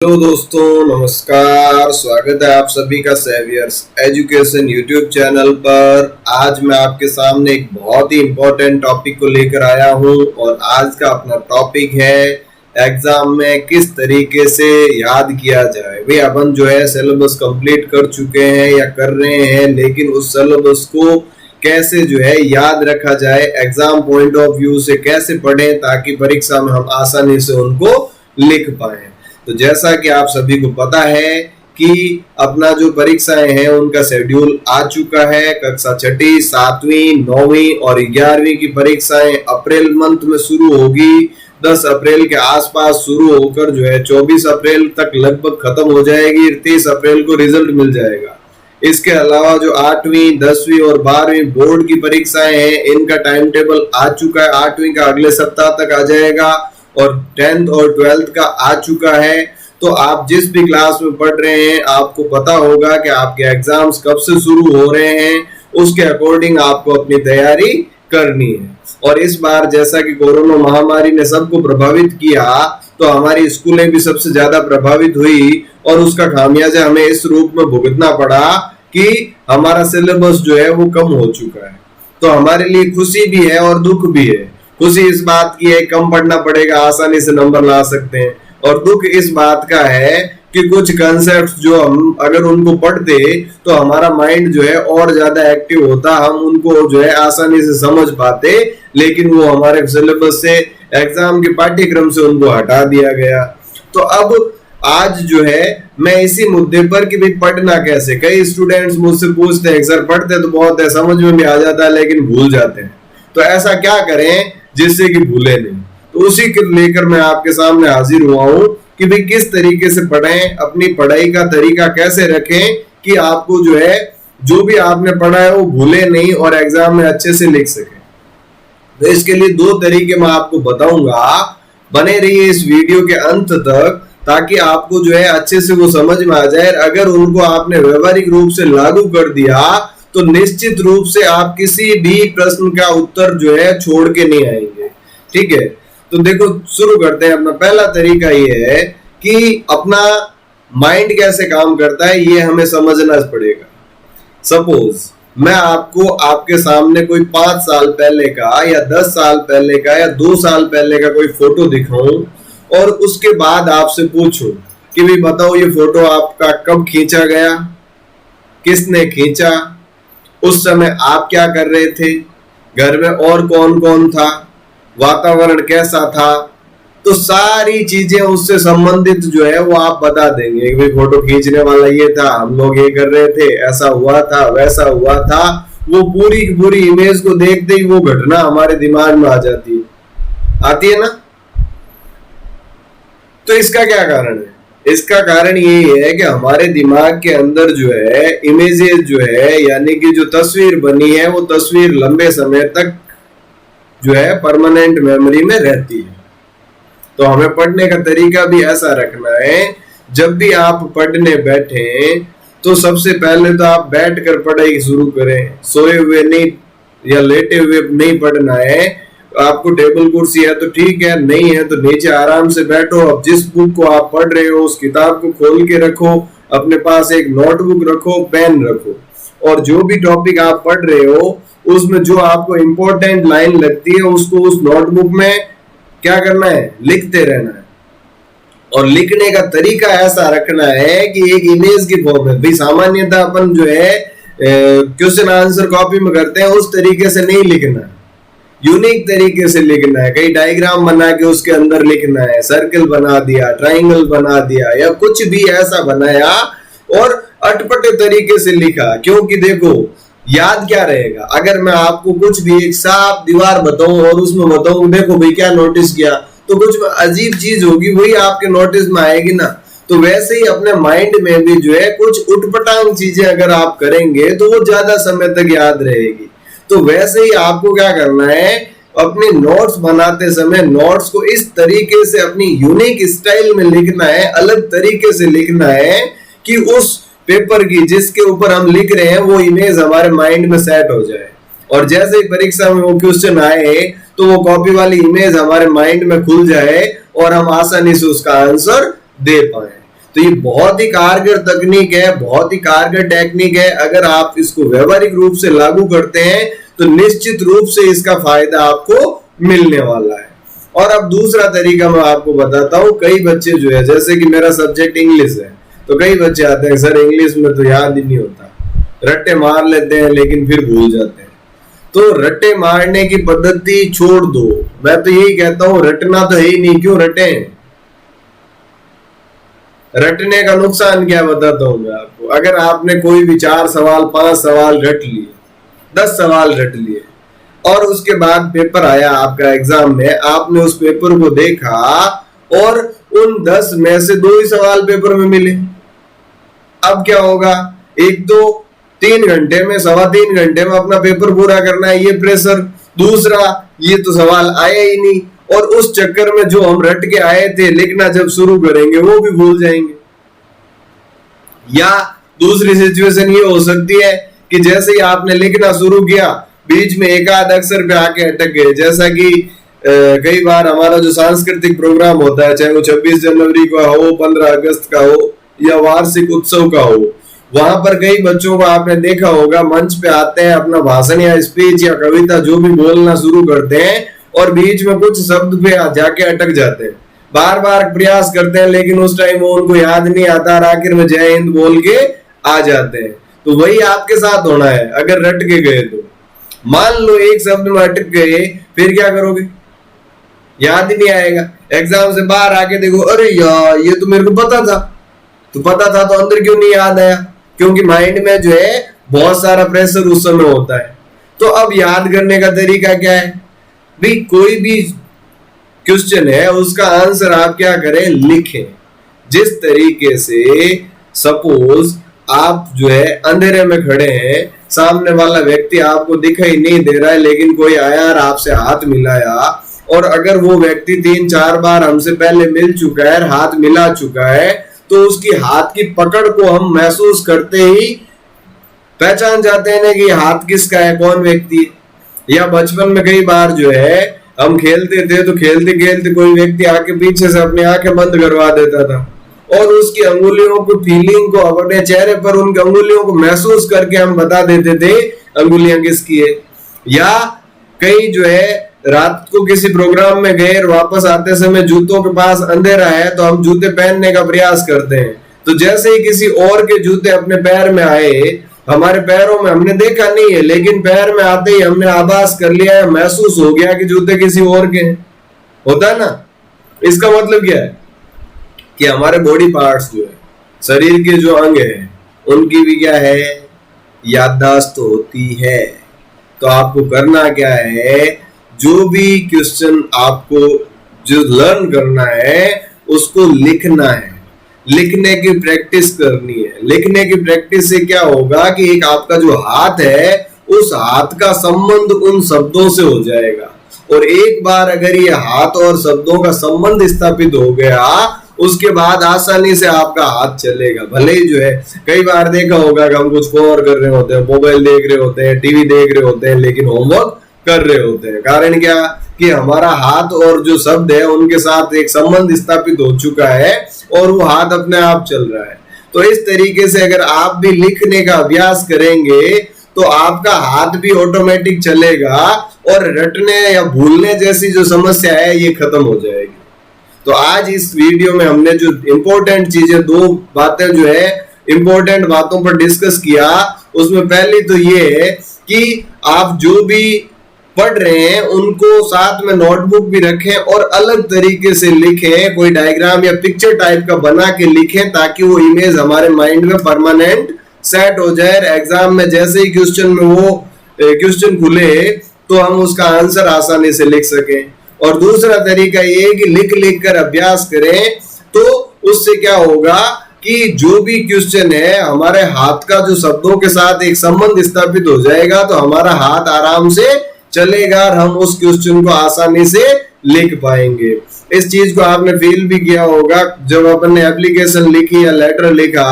Hello दोस्तों, नमस्कार। स्वागत है आप सभी का सेवियर्स एजुकेशन यूट्यूब चैनल पर। आज मैं आपके सामने एक बहुत ही इम्पोर्टेंट टॉपिक को लेकर आया हूं और आज का अपना टॉपिक है एग्जाम में किस तरीके से याद किया जाए। भाई अपन जो है सिलेबस कंप्लीट कर चुके हैं या कर रहे हैं, लेकिन उस सिलेबस को कैसे जो है याद रखा जाए, एग्जाम पॉइंट ऑफ व्यू से कैसे पढ़ें ताकि परीक्षा में हम आसानी से उनको लिख पाए। तो जैसा कि आप सभी को पता है कि अपना जो परीक्षाएं हैं उनका शेड्यूल आ चुका है। कक्षा छठी, 7वीं, 9वीं और 11वीं की परीक्षाएं अप्रैल मंथ में शुरू होगी। 10 अप्रैल के आसपास शुरू होकर जो है 24 अप्रैल तक लगभग खत्म हो जाएगी। 30 अप्रैल को रिजल्ट मिल जाएगा। इसके अलावा जो 8वीं, 10वीं और 12वीं बोर्ड की परीक्षाएं हैं इनका टाइम टेबल आ चुका है। 8वीं का अगले सप्ताह तक आ जाएगा और 10th और 12th का आ चुका है। तो आप जिस भी क्लास में पढ़ रहे हैं आपको पता होगा कि आपके एग्जाम्स कब से शुरू हो रहे हैं, उसके अकॉर्डिंग आपको अपनी तैयारी करनी है। और इस बार जैसा कि कोरोना महामारी ने सबको प्रभावित किया, तो हमारी स्कूलें भी सबसे ज्यादा प्रभावित हुई और उसका खामियाजा हमें इस रूप में भुगतना पड़ा कि हमारा सिलेबस जो है वो कम हो चुका है। तो हमारे लिए खुशी भी है और दुख भी है। खुशी इस बात की है कम पढ़ना पड़ेगा, आसानी से नंबर ला सकते हैं, और दुख इस बात का है कि कुछ कॉन्सेप्ट जो हम अगर उनको पढ़ते तो हमारा माइंड जो है और ज्यादा एक्टिव होता, हम उनको जो है आसानी से समझ पाते, लेकिन वो हमारे सिलेबस से, एग्जाम के पाठ्यक्रम से उनको हटा दिया गया। तो अब आज जो है मैं इसी मुद्दे पर कि भाई पढ़ना कैसे। कई स्टूडेंट्स मुझसे पूछते हैं सर पढ़ते तो बहुत है, समझ में भी आ जाता है लेकिन भूल जाते हैं, तो ऐसा क्या करें जिससे कि भूले नहीं। तो उसी को लेकर मैं आपके सामने हाजिर हुआ हूं कि भाई किस तरीके से पढ़ें, अपनी पढ़ाई का तरीका कैसे रखें कि आपको जो है जो भी आपने पढ़ा है वो भूले नहीं और एग्जाम में अच्छे से लिख सके। तो इसके लिए 2 तरीके मैं आपको बताऊंगा। बने रहिए इस वीडियो के अंत तक ताकि आपको जो है अच्छे से वो समझ में आ जाए। अगर उनको आपने व्यवहारिक रूप से लागू कर दिया तो निश्चित रूप से आप किसी भी प्रश्न का उत्तर जो है छोड़ के नहीं आएंगे। ठीक है, तो देखो शुरू करते हैं। अपना पहला तरीका ये है कि अपना माइंड कैसे काम करता है ये हमें समझना पड़ेगा। सपोज मैं आपको आपके सामने कोई 5 साल पहले का या 10 साल पहले का या 2 साल पहले का कोई फोटो दिखाऊं और उसके बाद आपसे पूछूं कि भाई बताओ ये फोटो आपका कब खींचा गया, किसने खींचा, उस समय आप क्या कर रहे थे, घर में और कौन कौन था, वातावरण कैसा था, तो सारी चीजें उससे संबंधित जो है वो आप बता देंगे। भाई फोटो खींचने वाला ये था, हम लोग ये कर रहे थे, ऐसा हुआ था, वैसा हुआ था। वो पूरी की पूरी इमेज को देखते ही वो घटना हमारे दिमाग में आ जाती है, आती है ना। तो इसका क्या कारण है? इसका कारण ये है कि हमारे दिमाग के अंदर जो है इमेजेस जो है, यानी कि जो तस्वीर बनी है वो तस्वीर लंबे समय तक जो है परमानेंट मेमोरी में रहती है। तो हमें पढ़ने का तरीका भी ऐसा रखना है, जब भी आप पढ़ने बैठे तो सबसे पहले तो आप बैठ कर पढ़ाई शुरू करें। सोए हुए नहीं या लेटे हुए नहीं पढ़ना है। आपको टेबल कुर्सी है तो ठीक है, नहीं है तो नीचे आराम से बैठो। अब जिस बुक को आप पढ़ रहे हो उस किताब को खोल के रखो, अपने पास एक नोटबुक रखो, पेन रखो, और जो भी टॉपिक आप पढ़ रहे हो उसमें जो आपको इंपॉर्टेंट लाइन लगती है उसको उस नोटबुक में क्या करना है, लिखते रहना है। और लिखने का तरीका ऐसा रखना है कि एक इमेज की फॉर्म में। भाई सामान्यतः अपन जो है क्वेश्चन आंसर कॉपी में करते हैं, उस तरीके से नहीं लिखना है, यूनिक तरीके से लिखना है। कई डायग्राम बना के उसके अंदर लिखना है, सर्कल बना दिया, ट्राइंगल बना दिया, या कुछ भी ऐसा बनाया और अटपटे तरीके से लिखा। क्योंकि देखो याद क्या रहेगा, अगर मैं आपको कुछ भी एक साफ दीवार बताऊं और उसमें बताऊं देखो भाई क्या नोटिस किया, तो कुछ अजीब चीज होगी, वही आपके नोटिस में आएगी ना। तो वैसे ही अपने माइंड में भी जो है कुछ उटपटांग चीजें अगर आप करेंगे तो वो ज्यादा समय तक याद रहेगी। तो वैसे ही आपको क्या करना है, अपने नोट्स बनाते समय नोट्स को इस तरीके से अपनी यूनिक स्टाइल में लिखना है, अलग तरीके से लिखना है कि उस पेपर की जिसके ऊपर हम लिख रहे हैं वो इमेज हमारे माइंड में सेट हो जाए। और जैसे ही परीक्षा में वो क्वेश्चन आए तो वो कॉपी वाली इमेज हमारे माइंड में खुल जाए और हम आसानी से उसका आंसर दे पाए। तो ये बहुत ही कारगर तकनीक है, बहुत ही कारगर टेक्निक है। अगर आप इसको व्यवहारिक रूप से लागू करते हैं तो निश्चित रूप से इसका फायदा आपको मिलने वाला है। और अब दूसरा तरीका मैं आपको बताता हूँ। कई बच्चे जो है, जैसे कि मेरा सब्जेक्ट इंग्लिश है, तो कई बच्चे आते हैं सर इंग्लिश में तो याद ही नहीं होता, रट्टे मार लेते हैं लेकिन फिर भूल जाते हैं। तो रट्टे मारने की पद्धति छोड़ दो। मैं तो यही कहता हूँ, रटना तो है ही नहीं, क्यों रटे। रटने का नुकसान क्या बताता हूं मैं आपको। अगर आपने कोई भी 4 सवाल 5 सवाल रट लिए, 10 सवाल रट लिए, और उसके बाद पेपर आया आपका एग्जाम में, आपने उस पेपर को देखा और उन 10 में से 2 ही सवाल पेपर में मिले, अब क्या होगा। एक तो 3 घंटे में, 3.25 घंटे में अपना पेपर पूरा करना है, ये प्रेशर। दूसरा, ये तो सवाल आया ही नहीं, और उस चक्कर में जो हम रट के आए थे लिखना जब शुरू करेंगे वो भी भूल जाएंगे। या दूसरी सिचुएशन ये हो सकती है कि जैसे ही आपने लिखना शुरू किया, बीच में एक आध अक्षर पे आके अटक गए। जैसा कि कई बार हमारा जो सांस्कृतिक प्रोग्राम होता है, चाहे वो 26 जनवरी का हो, 15 अगस्त का हो, या वार्षिक उत्सव का हो, वहां पर कई बच्चों को आपने देखा होगा, मंच पे आते हैं, अपना भाषण या स्पीच या कविता जो भी बोलना शुरू करते हैं, और बीच में कुछ शब्द पे जाके अटक जाते हैं। बार बार प्रयास करते हैं लेकिन उस टाइम वो उनको याद नहीं आता, और आखिर में जय हिंद बोल के आ जाते हैं। तो वही आपके साथ होना है अगर रट के गए तो। मान लो एक शब्द में अटक गए, फिर क्या करोगे, याद ही नहीं आएगा। एग्जाम से बाहर आके देखो, अरे यार ये तो मेरे को पता था, तो पता था तो अंदर क्यों नहीं याद आया, क्योंकि माइंड में जो है बहुत सारा प्रेशर उस समय होता है। तो अब याद करने का तरीका क्या है भाई, कोई भी क्वेश्चन है उसका आंसर आप क्या करें, लिखें। जिस तरीके से सपोज आप जो है अंधेरे में खड़े हैं, सामने वाला व्यक्ति आपको दिखाई नहीं दे रहा है, लेकिन कोई आया और आपसे हाथ मिलाया, और अगर वो व्यक्ति 3-4 बार हमसे पहले मिल चुका है, हाथ मिला चुका है, तो उसकी हाथ की पकड़ को हम महसूस करते ही पहचान जाते हैं ना कि हाथ किसका है, कौन व्यक्ति है। या बचपन में कई बार जो है हम खेलते थे, तो खेलते खेलते कोई व्यक्ति आके पीछे से अपनी आंखें बंद करवा देता था, और उसकी अंगुलियों को, फीलिंग को, अपने चेहरे पर उनकी अंगुलियों को महसूस करके हम बता देते थे अंगुलियां किसकी है। या कई जो है रात को किसी प्रोग्राम में गए और वापस आते समय जूतों के पास अंधेरा है, तो हम जूते पहनने का प्रयास करते हैं। तो जैसे ही किसी और के जूते अपने पैर में आए, हमारे पैरों में हमने देखा नहीं है, लेकिन पैर में आते ही हमने आभास कर लिया है, महसूस हो गया कि जूते किसी और के हैं। होता है ना। इसका मतलब क्या है कि हमारे बॉडी पार्ट्स जो है, शरीर के जो अंग हैं, उनकी भी क्या है, याददाश्त तो होती है। तो आपको करना क्या है, जो भी क्वेश्चन आपको जो लर्न करना है उसको लिखना है, लिखने की प्रैक्टिस करनी है। लिखने की प्रैक्टिस से क्या होगा कि एक आपका जो हाथ है, उस हाथ का संबंध उन शब्दों से हो जाएगा, और एक बार अगर ये हाथ और शब्दों का संबंध स्थापित हो गया, उसके बाद आसानी से आपका हाथ चलेगा। भले ही जो है कई बार देखा होगा कि हम कुछ और कर रहे होते हैं, मोबाइल देख रहे होते हैं, टीवी देख रहे होते हैं, लेकिन होमवर्क कर रहे होते हैं। कारण क्या कि हमारा हाथ और जो शब्द है उनके साथ एक संबंध स्थापित हो चुका है, और वो हाथ अपने आप चल रहा है। तो इस तरीके से अगर आप भी लिखने का अभ्यास करेंगे तो आपका हाथ भी ऑटोमेटिक चलेगा, और रटने या भूलने जैसी जो समस्या है ये खत्म हो जाएगी। तो आज इस वीडियो में हमने जो इम्पोर्टेंट चीजें, 2 बातें जो है इम्पोर्टेंट बातों पर डिस्कस किया, उसमें पहली तो ये है कि आप जो भी पढ़ रहे हैं उनको साथ में नोटबुक भी रखें और अलग तरीके से लिखें, कोई डायग्राम या पिक्चर टाइप का बना के लिखें, ताकि वो इमेज हमारे माइंड में परमानेंट सेट हो जाए। एग्जाम में जैसे ही क्वेश्चन में वो क्वेश्चन खुले तो हम उसका आंसर आसानी से लिख सकें। और दूसरा तरीका ये है कि लिख लिख कर अभ्यास करें, तो उससे क्या होगा कि जो भी क्वेश्चन है हमारे हाथ का जो शब्दों के साथ एक संबंध स्थापित हो जाएगा, तो हमारा हाथ आराम से चलेगा और हम उस क्वेश्चन को आसानी से लिख पाएंगे। इस चीज को आपने फील भी किया होगा जब अपन ने एप्लीकेशन लिखी या लेटर लिखा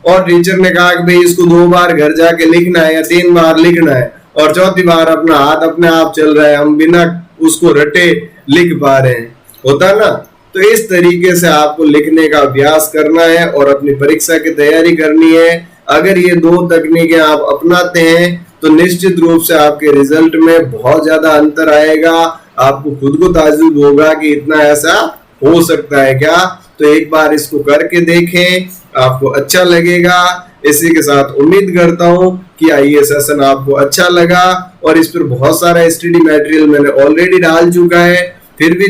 और टीचर ने कहा कि भाई इसको 2 बार घर जाके लिखना है या 3 बार लिखना है, और चौथी बार अपना हाथ अपने आप चल रहा है, हम बिना उसको रटे लिख पा रहे हैं। होता ना। तो इस तरीके से आपको लिखने का अभ्यास करना है और अपनी परीक्षा की तैयारी करनी है। अगर ये दो तकनीकें आप अपनाते हैं तो निश्चित रूप से आपके रिजल्ट में बहुत ज्यादा अंतर आएगा। आपको खुद को ताज्जुब होगा कि इतना ऐसा हो सकता है क्या। तो एक बार इसको करके देखें, आपको अच्छा लगेगा। इसी के साथ उम्मीद करता हूं कि ये सेशन आपको अच्छा लगा और इस पर बहुत सारा स्टडी मटेरियल मैंने ऑलरेडी डाल चुका है। फिर भी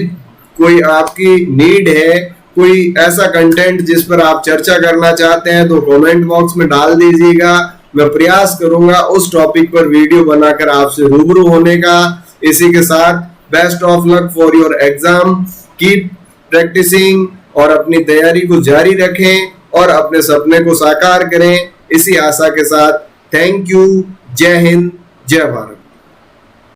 कोई आपकी नीड है, कोई ऐसा कंटेंट जिस पर आप चर्चा करना चाहते हैं, तो कमेंट बॉक्स में डाल दीजिएगा। मैं प्रयास करूंगा उस टॉपिक पर वीडियो बनाकर आपसे रूबरू होने का। इसी के साथ best of luck for your exam, keep practising और अपनी तैयारी को जारी रखें और अपने सपने को साकार करें। इसी आशा के साथ थैंक यू। जय हिंद, जय भारत।